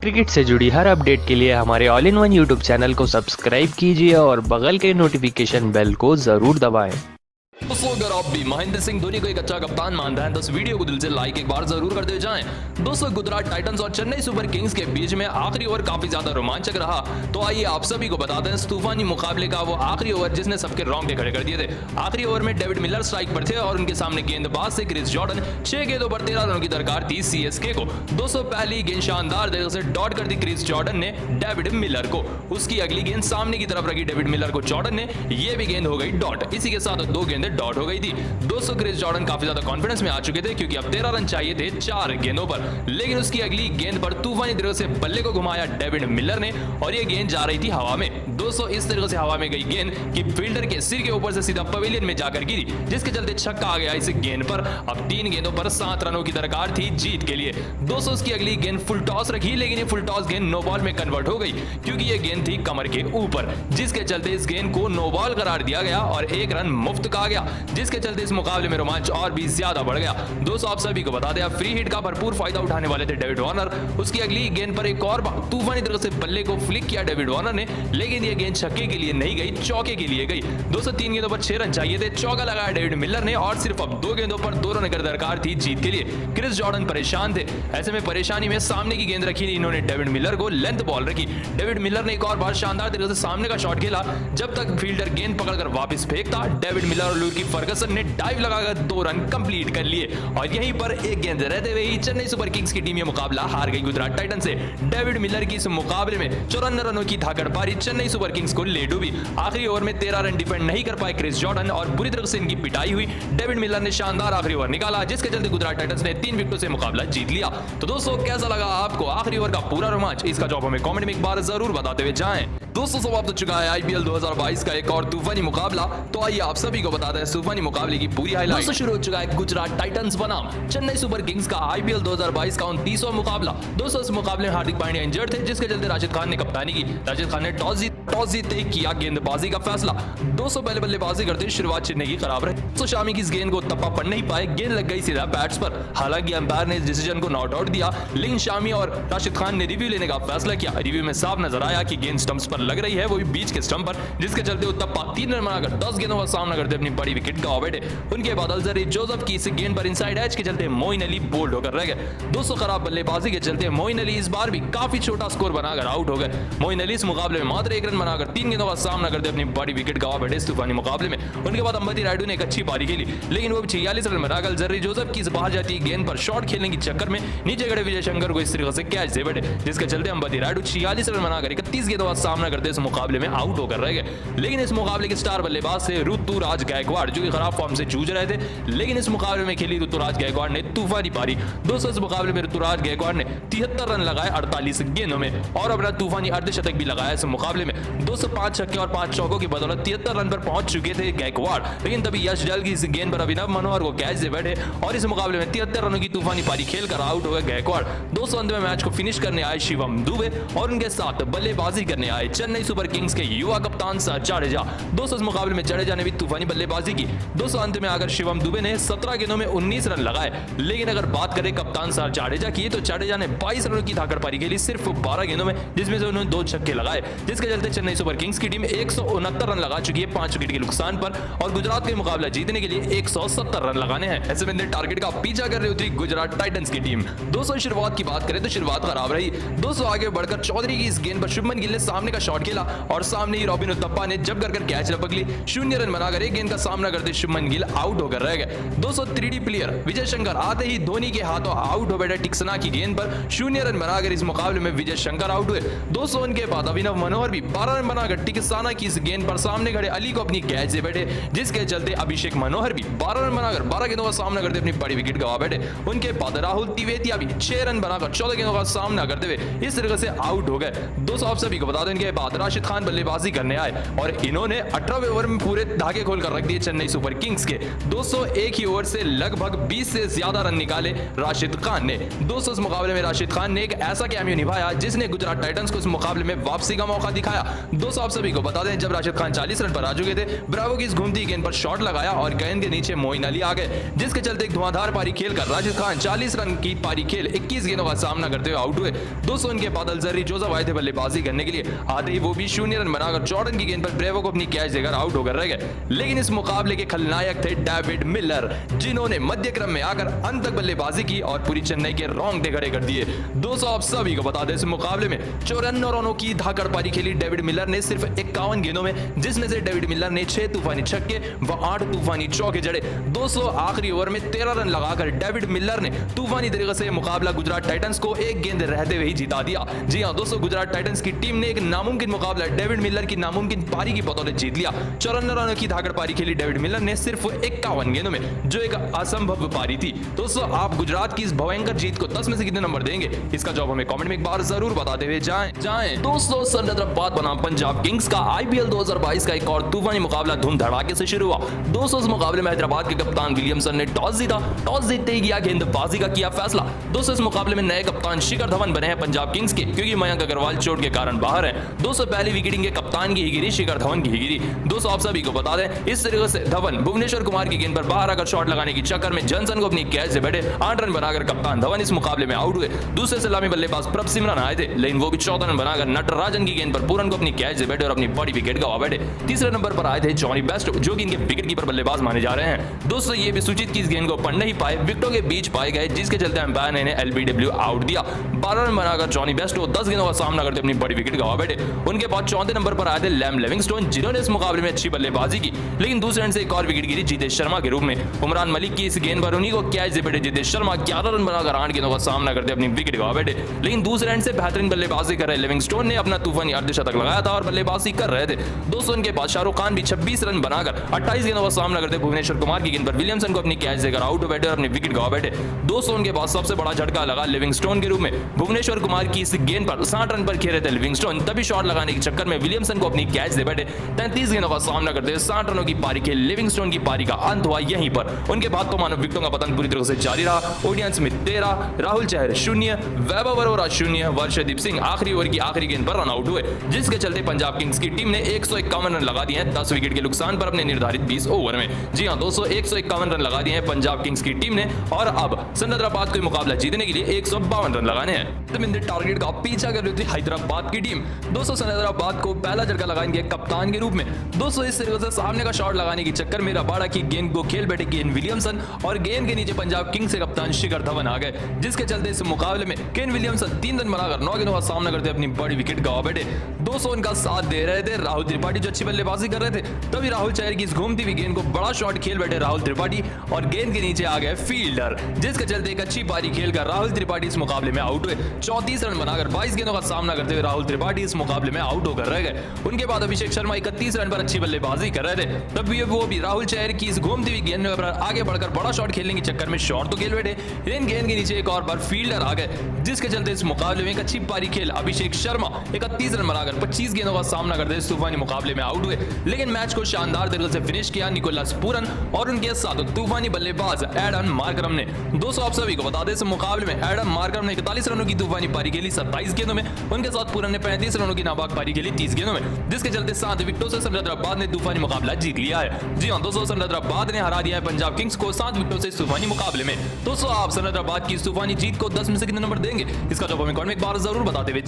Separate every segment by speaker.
Speaker 1: Cricket से जुड़ी हर update के लिए हमारे all in one YouTube channel को सब्सक्राइब कीजिए और बगल के नोटिफिकेशन बेल को जरूर दबाएं।
Speaker 2: दोस्तों अगर आप भी महेंद्र सिंह धोनी को एक अच्छा कप्तान मानते हैं तो इस वीडियो को दिल से लाइक एक बार जरूर करते जाएं। दोस्तों गुजरात टाइटंस और चेन्नई सुपर किंग्स के बीच में आखिरी ओवर काफी ज्यादा रोमांचक रहा। तो आइए आप सभी को बताते हैं इस तूफानी मुकाबले का वो आखिरी ओवर जिसने सबके रोंगटे खड़े कर दिए थे। आखिरी ओवर में डेविड मिलर स्ट्राइक पर थे और उनके सामने गेंदबाज से क्रिस जॉर्डन। 6 गेंदों पर 13 रनों की दरकार थी सीएसके को। दोस्तों पहली गेंद शानदार तरीके से डॉट कर दी क्रिस जॉर्डन ने डेविड मिलर को। उसकी अगली गेंद सामने की तरफ रखी डेविड मिलर को जॉर्डन ने, ये भी गेंद हो गई डॉट। इसी के साथ 2 गेंदें डॉट हो गई थी। दोस्तों क्रिस जॉर्डन काफी ज्यादा कॉन्फिडेंस में आ चुके थे क्योंकि अब 13 रन चाहिए थे 4 गेंदों पर। लेकिन उसकी अगली गेंद पर तूफानी तरीके से बल्ले को घुमाया डेविड मिलर ने और ये गेंद जा रही थी हवा में। दोस्तों इस तरीके से हवा में गई गेंद कि फील्डर के सिर के ऊपर से सीधा पवेलियन में जाकर गिरी, जिसके चलते छक्का आ गया इस गेंद पर। अब 3 गेंदों पर 7 रनों की दरकार थी जीत के लिए। दोस्तों उसकी अगली गेंद फुल टॉस रखी, लेकिन ये फुल टॉस गेंद नो बॉल में कन्वर्ट हो गई क्योंकि ये गेंद थी कमर के ऊपर, जिसके चलते इस गेंद को नो बॉल करार दिया गया और 1 रन मुफ्त कहा गया, जिसके चलते इस मुकाबले में रोमांच और भी ज्यादा बढ़ गया। दोस्तों आप सभी को बता दें फ्री हिट का भरपूर फायदा उठाने वाले थे डेविड वार्नर। उसकी अगली गेंद पर एक और तूफानी तरह से बल्ले को फ्लिक किया डेविड वार्नर ने, लेकिन यह गेंद छक्के के लिए नहीं गई, चौके के लिए गई। दोस्तों 3 गेंदों पर 6 रन चाहिए थे, चौका लगाया डेविड मिलर ने और सिर्फ अब 2 गेंदों पर 2 रन की दरकार थी जीत के लिए। क्रिस जॉर्डन परेशान थे। ऐसे में परेशानी में सामने की गेंद रखी, इन्होंने डेविड मिलर को लेंथ बॉल रखी। डेविड मिलर ने एक और बार शानदार तरीके से सामने का शॉट खेला। जब तक फील्डर गेंद पकड़कर वापस फेंकता, डेविड मिलर और लुकी फर्गसन ने डाइव लगाकर 2 रन कंप्लीट कर लिए और यहीं पर एक गेंद रहते हुए ही चेन्नई सुपर किंग्स की टीम ये मुकाबला हार गई गुजरात टाइटंस से। डेविड मिलर की इस मुकाबले में 54 रनों की धाकड़ पारी चेन्नई सुपर किंग्स को ले डूबी। आखिरी ओवर में 13 रन डिफेंड नहीं कर पाए क्रिस जॉर्डन और बुरी तरह से इनकी पिटाई हुई। डेविड मिलर ने शानदार आखिरी ओवर निकाला, जिसके चलते गुजरात टाइटंस ने 3 विकेटों से मुकाबला जीत लिया। तो दोस्तों कैसा लगा आपको आखिरी ओवर का पूरा रोमांच? इसका जवाब हमें कमेंट में एक बार जरूर बताते हुए जाएं। दोस्तों समाप्त हो चुका है आईपीएल 2022 का एक और तूफानी मुकाबला। तो आइए आप सभी को बताते हैं तूफानी मुकाबले की पूरी हाईलाइट। दोस्तों शुरू हो चुका है गुजरात टाइटंस बनाम चेन्नई सुपर किंग्स का आईपीएल 2022 का 29वां मुकाबला। दोस्तों इस मुकाबले में हार्दिक पांड्या इंजर्ड थे, जिसके चलते राशिद खान ने कप्तानी की। राशिद खान ने टॉस जीतते किया गेंदबाजी का फैसला। दोस्तों पहले बल्लेबाजी करते शुरुआत चेन्नई की खराब रही। तो शामी की इस गेंद को तप्पा पड़ नहीं पाए, गेंद लग गई सीधा बैट्स पर। हालांकि अंपायर ने इस डिसीजन को नॉट आउट दिया, लेकिन शामी और राशिद खान ने रिव्यू लेने का फैसला किया। रिव्यू में साफ नजर आया कि गेंद स्टंप्स पर लग रही है, वो भी बीच के स्टंप पर, जिसके चलते उत्तप्पा 3 रन बनाकर 10 गेंदों का सामना करते अपनी बड़ी विकेट गंवा बैठे। उनके बाद अल्जरी जोसेफ की इस गेंद पर इनसाइड एज के चलते मोइन अली बोल्ड होकर रह गए। दोस्तों खराब बल्लेबाजी के चलते मोइन अली इस बार भी काफी छोटा स्कोर बनाकर आउट हो गए। मोइन अली इस मुकाबले में मात्र 1 रन बनाकर 3 गेंदों का सामना करते अपनी बड़ी विकेट गंवा बैठे इस तूफानी मुकाबले में। उनके बाद अंबती रायडू ने एक अच्छी पारी खेली, लेकिन वो 46 रन बनाकर अल्जरी जोसेफ की बाहर जाती गेंद पर शॉट खेलने के चक्कर में नीचे खड़े विजय शंकर को इस तरीके से कैच दे बैठे, जिसके चलते अंबती रायडू 46 रन बनाकर 31 गेंदों का सामना करते इस मुकाबले में आउट होकर रह गए। लेकिन इस मुकाबले के स्टार बल्लेबाज थे ऋतुराज गायकवाड़, जो कि खराब फॉर्म से जूझ रहे थे, लेकिन इस मुकाबले में खेली ऋतुराज गायकवाड़ ने तूफानी पारी। दोस्तों इस मुकाबले में ऋतुराज गायकवाड़ ने 73 रन लगाए 48 गेंदों में और अपना तूफानी अर्धशतक भी लगाया इस मुकाबले में। दोस्तों 5 छक्के और 5 चौकों की बदौलत 73 रन पर पहुंच चुके थे गायकवाड़, लेकिन तभी यश जल की इस गेंद पर अभिनव मनोहर को कैच से बैठे और इस मुकाबले में 73 रनों की तूफानी पारी खेलकर आउट हो गए गायकवाड़। दोस्तों अंत में मैच को फिनिश करने आए शिवम दुबे और उनके साथ बल्लेबाजी करने आए चेन्नई सुपर किंग्स के युवा कप्तान जाडेजा। दोस्तों इस मुकाबले में जाडेजा ने भी तूफानी बल्लेबाजी की। दोस्तों अंत में आकर शिवम दुबे ने 17 गेंदों में 19 रन लगाए, लेकिन अगर बात करें कप्तान जाडेजा की तो जाडेजा ने 22 रनों की धाकड़ पारी खेली सिर्फ 12 गेंदों में, जिसमें से उन्होंने 2 छक्के लगाए, जिसके चलते चेन्नई सुपर किंग्स की टीम 169 रन लगा चुकी है 5 विकेट के नुकसान पर और गुजरात के मुकाबला जीतने के लिए 170 रन लगाने हैं। ऐसे में टारगेट का पीछा कर रही उतरी गुजरात टाइटंस की टीम। दोस्तों शुरुआत की बात करें तो शुरुआत खराब रही। दोस्तों आगे बढ़कर चौधरी की इस गेंद पर शुभमन गिल ने सामने का शॉट खेला और सामने ही रॉबिन उत्तप्पा ने जब कर कैच लपक ली। 0 रन बनाकर एक गेंद का सामना करते शुभमन गिल आउट होकर रह गए। दोस्तों 3D प्लेयर विजय शंकर आते ही धोनी के हाथों आउट हो बैठे टिक्सना की गेंद पर 0 रन बनाकर इस मुकाबले में विजय शंकर आउट हुए। दोस्तों उनके बाद अभिनव मनोहर भी 12 रन बनाकर टिक्सना की इस गेंद पर सामने खड़े अली को अपनी कैच से बैठे, जिसके चलते अभिषेक मनोहर भी 12 रन बनाकर 12 गेंदों का सामना करते अपनी बड़ी विकेट गंवा बैठे। उनके बाद राहुल तिवेतिया भी 6 रन बनाकर 14 गेंदों का सामना करते हुए इस तरीके से आउट हो गए। दोस्तों आप सभी को बता दें इनके बाद राशिद खान बल्लेबाजी करने आए और इन्होंने 18वें ओवर में पूरे धागे खोलकर रख दिए चेन्नई सुपर किंग्स के। दोस्तों एक ही ओवर से लगभग 20 से ज्यादा रन निकाले राशिद खान ने। दोस्तों इस मुकाबले में राशिद खान ने एक ऐसा कैमियो निभाया जिसने गुजरात टाइटंस को इस मुकाबले में वापसी का मौका दिखाया। दोस्तों आप सभी को बता दें, जब राशिद खान 40 रन पर आ चुके थे, ब्रावो की इस घूमती गेंद पर शॉट लगाया और गेंद के नीचे मोइन अली आ गए, जिसके चलते एक धुआंधार पारी खेलकर राशिद खान 40 रन की पारी खेल 21 गेंदों का सामना करते हुए आउट हुए। दोस्तों उनके बाद अलजरी जोसेफ आए थे बल्लेबाजी करने के लिए, आते ही वो भी 0 रन बनाकर जॉर्डन की गेंद पर ब्रेवो को अपनी कैच देकर आउट होकर रह गए। लेकिन इस मुकाबले के खलनायक थे डेविड मिलर, जिन्होंने मध्य क्रम में आकर अंत तक बल्लेबाजी की और पूरी चेन्नई के रोंगटे खड़े कर दिए। दोस्तों आप सभी को बता दें, इस मुकाबले में 54 रनों की धाकड़ पारी खेली डेविड मिलर ने सिर्फ 51 गेंदों में, जिसमें से डेविड मिलर ने 6 तूफानी छक्के व 8 तूफानी चौके जड़े। दोस्तों आखिरी ओवर में 13 रन लगाकर डेविड मिलर ने तूफानी तरीके से मुकाबला गुजरात टाइटंस को एक गेंद रहते हुए ही जिता दिया। जी हां दोस्तों, गुजरात टाइटंस की टीम ने एक नामुमकिन मुकाबला डेविड मिलर की नामुमकिन पारी की बदौलत जीत लिया। 54 रनों की धाकड़ पारी खेली डेविड मिलर ने सिर्फ 51 गेंदों में, जो एक असंभव पारी थी। दोस्तों आप गुजरात की इस भयंकर जीत को 10 में से कितने नंबर देंगे, इसका जवाब हमें कमेंट में एक बार जरूर बताते हुए जाएं। दोस्तों सनराइजर्स बनाम पंजाब किंग्स का आईपीएल 2022 का एक और तूफानी मुकाबला धूम धड़ाके से शुरू हुआ। दोस्तों इस मुकाबले में हैदराबाद के कप्तान विलियमसन ने टॉस जीता, टॉस जीतते ही किया गेंदबाजी का किया फैसला। दोस्तों इस मुकाबले में नए कप्तान शिखर धवन बने हैं पंजाब किंग्स के, क्योंकि मयंक अग्रवाल चोट के कारण बाहर है। दोस्तों पहली विकेटिंग के कप्तान की ही गिरी, शिखर धवन की ही गिरी। दोस्तों आप सभी को बता दें, इस तरीके से धवन भुवनेश्वर कुमार की गेंद पर बाहर आकर शॉट लगाने की चक्कर में जॉनसन को अपनी कैच से बैठे 8 रन बनाकर कप्तान धवन इस मुकाबले में आउट हुए। दूसरे सलामी बल्लेबाज प्रभ सिमरन आए थे, लेकिन वो भी 14 रन बनाकर नटराजन की गेंद पर पूरन को अपनी कैच से बैठे और अपनी बड़ी विकेट गवा बैठे। तीसरे नंबर पर आए थे जॉनी बेस्टो, जो कि इनके विकेट कीपर बल्लेबाज माने जा रहे हैं। दोस्तों ये भी सूचित की इस गेंद को पढ़ नहीं पाए, विकेटों के बीच पाए गए, जिसके चलते अंपायर ने इन्हें एलबीडब्ल्यू आउट दिया। 12 रन बनाकर जॉनी बेस्टो 10 गेंदों का सामना करते अपनी बड़ी विकेट गवा बैठे। उनके बाद चौथे नंबर पर आए थे लैम लिविंगस्टोन, जिन्होंने इस मुकाबले में अच्छी बल्लेबाजी की, लेकिन दूसरे एंड से एक और विकेट गिरी जितेश शर्मा के रूप में। उमरान मलिक की इस गेंद पर उन्हीं को कैच से बैठे जितेश शर्मा 11 रन बनाकर 8 गेंदों का सामना करते अपनी विकेट गवा बैठे। लेकिन दूसरे एंड से बेहतरीन बल्लेबाजी कर रहे लिविंगस्टोन ने अपना तूफानी अर्धशतक लगाया था और बल्लेबाजी कर रहे थे। दोस्तों उनके बाद शाहरुख खान भी 26 रन बनाकर 28 गेंदों का सामना करते भुवनेश्वर कुमार की गेंद पर विलियमसन को अपनी कैच देकर आउट हो बैठे और अपनी विकेट गवा बैठे। दोस्तों उनके बाद सबसे बड़ा झटका लगा लिविंगस्टोन के रूप में। भुवनेश्वर कुमार की इस गेंद पर 60 रन पर खेल रहे थे लिविंगस्टोन, तभी शॉट लगाने के चक्कर में विलियमसन को अपनी कैच दे बैठे। 33 गेंदों का सामना करते 60 रनों की पारी खेल लिविंगस्टोन की पारी का अंत हुआ यहीं पर। उनके बाद तो मानो विकेटों का पतन पूरी तरह से जारी रहा। ओडियन स्मिथ 13, राहुल चहर 0, वैभव अरोरा 0, वर्षदीप सिंह आखिरी ओवर की आखिरी गेंद पर रन आउट हुए, जिसके चलते पंजाब किंग्स की टीम ने 151 रन लगा दिए हैं 10 विकेट के नुकसान पर अपने निर्धारित 20 ओवर में। जी हां दोस्तों 151 रन लगा दिए हैं पंजाब किंग्स की टीम ने और अब सनराइजर्स को मुकाबला जीतने के लिए 152 रन लगाने हैं। टारगेट का पीछा कर रही थी हैदराबाद की टीम। दोस्तों सनराइजर्स को पहला झटका लगाएंगे कप्तान के रूप में। दोस्तों इस तरीके से सामने का शॉट लगाने के चक्कर में रबाड़ा की गेंद को खेल बैठे केन विलियमसन और गेंद के नीचे पंजाब किंग्स के कप्तान शिखर धवन आ गए, जिसके चलते इस मुकाबले में केन विलियमसन 3 रन बनाकर 9 गेंदों का सामना करते अपनी बड़ी विकेट गवा बैठे। दोस्तों उनका साथ दे रहे थे राहुल त्रिपाठी, जो अच्छी बल्लेबाजी कर रहे थे। तभी राहुल चहर की इस घूमती हुई गेंद को बड़ा शॉट खेल बैठे राहुल त्रिपाठी और गेंद के नीचे आ गए फील्डर, जिसके चलते एक अच्छी पारी खेलकर राहुल त्रिपाठी इस मुकाबले में आउट हुए। 34 रन बनाकर 22 गेंदों का सामना करते हुए राहुल त्रिपाठी इस मुकाबले में आउट होकर रह गए। उनके बाद अभिषेक शर्मा 31 रन पर अच्छी बल्लेबाजी कर रहे थे, तब भी वो भी राहुल चहर की इस घूमती हुई गेंद पर आगे बढ़कर बड़ा शॉट खेलने के चक्कर में शॉट तो खेल बैठे, लेकिन गेंद के नीचे एक और बार फील्डर आ गए, जिसके चलते इस मुकाबले में एक अच्छी पारी खेल अभिषेक शर्मा 31 रन बनाकर 25 गेंदों का सामना करते इस तूफानी मुकाबले में आउट हुए। लेकिन मैच को शानदार तरीके से फिनिश किया निकोलस पूरन और उनके साथ तूफानी बल्लेबाज एडम मार्करम ने। दोस्तों आप सभी को बता दें, इस मुकाबले में एडम मार्करम ने 41 रनों की तूफानी पारी खेली 27 गेंदों में। उनके साथ पूरन ने 35 रनों की नाबाक पारी खेली 30 गेंदों में, जिसके चलते 7 विकेटों से सनराइजर्स ने तूफानी मुकाबला जीत लिया है। जी हां दोस्तों, सनराइजर्स ने हरा दिया है पंजाब किंग्स को 7 विकेटों से तूफानी मुकाबले में। दोस्तों आप सनराइजर्स की तूफानी जीत को 10 में से कितने नंबर देंगे, इसका जवाब हमें कमेंट में एक बार जरूर बताते हुए।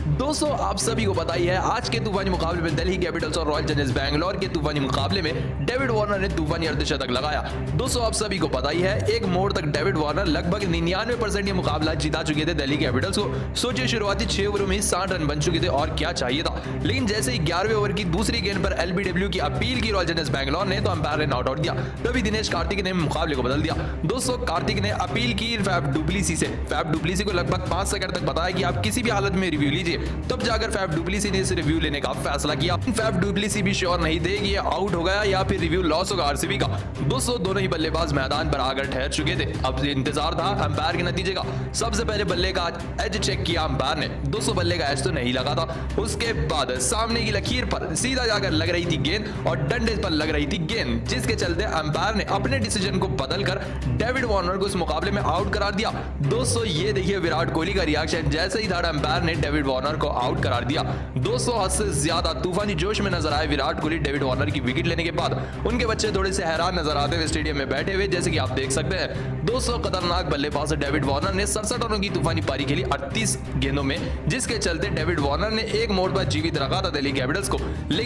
Speaker 2: दोस्तों आप सभी को पता ही है, आज के तूफानी मुकाबले में दिल्ली कैपिटल्स और रॉयल चैलेंजर्स बैंगलोर के तूफानी मुकाबले में डेविड वार्नर ने तूफानी अर्धशतक लगाया। दोस्तों आप सभी को पता ही है, एक मोड़ तक डेविड वार्नर लगभग 99% ये मुकाबला जिता चुके थे दिल्ली कैपिटल्स को। सोचिए शुरुआती 6 ओवरों में 60 रन बन चुके थे और क्या चाहिए था। लेकिन जैसे ही 11वें ओवर की दूसरी गेंद पर एलबीडब्ल्यू की अपील की रॉयल चैलेंजर्स बैंगलोर ने, तो अंपायर ने नॉट आउट दिया। तभी दिनेश कार्तिक ने मुकाबले को बदल दिया। दोस्तों कार्तिक ने अपील की फैफ डुप्लेसी से। फैफ डुप्लेसी को लगभग 5 सेकंड तक बताया कि आप किसी भी हालत में रिव्यू लीजिए, चाहिए। तब जाकर फैफ डुप्लेसी ने इस रिव्यू लेने का फैसला किया। फैफ डुप्लेसी भी श्योर नहीं थे कि ये आउट हो गया या फिर रिव्यू लॉस होगा आरसीबी का। दोस्तों दोनों ही बल्लेबाज मैदान पर आकर ठहर चुके थे। अब इंतजार था अंपायर के नतीजे का। सबसे पहले बल्ले का एज चेक किया अंपायर ने। 200 बल्ले का एज तो नहीं लगा था। उसके बाद सामने की लकीर पर सीधा जाकर लग रही थी गेंद और डंडे पर लग रही थी गेंद, जिसके चलते अंपायर ने अपने डिसीजन को बदलकर डेविड वार्नर को इस मुकाबले में आउट करार दिया। दोस्तों ये देखिए विराट कोहली का रिएक्शन जैसे ही थर्ड अंपायर ने डेविड वार्नर को आउट करार दिया। 200 से ज्यादा तूफानी जोश में नजर आए विराट कोहली डेविड वार्नर की विकेट लेने के बाद। उनके बच्चे थोड़े से हैरान नजर आते हुए स्टेडियम में बैठे हुए, जैसे कि आप देख सकते हैं। 200 खतरनाक बल्लेबाज डेविड वार्नर ने 67 रनों की तूफानी पारी खेली 38 गेंदों में, जिसके चलते डेविड वार्नर ने एक मोड़ पर जीवित रखा था दिल्ली कैपिटल्स को। लेकिन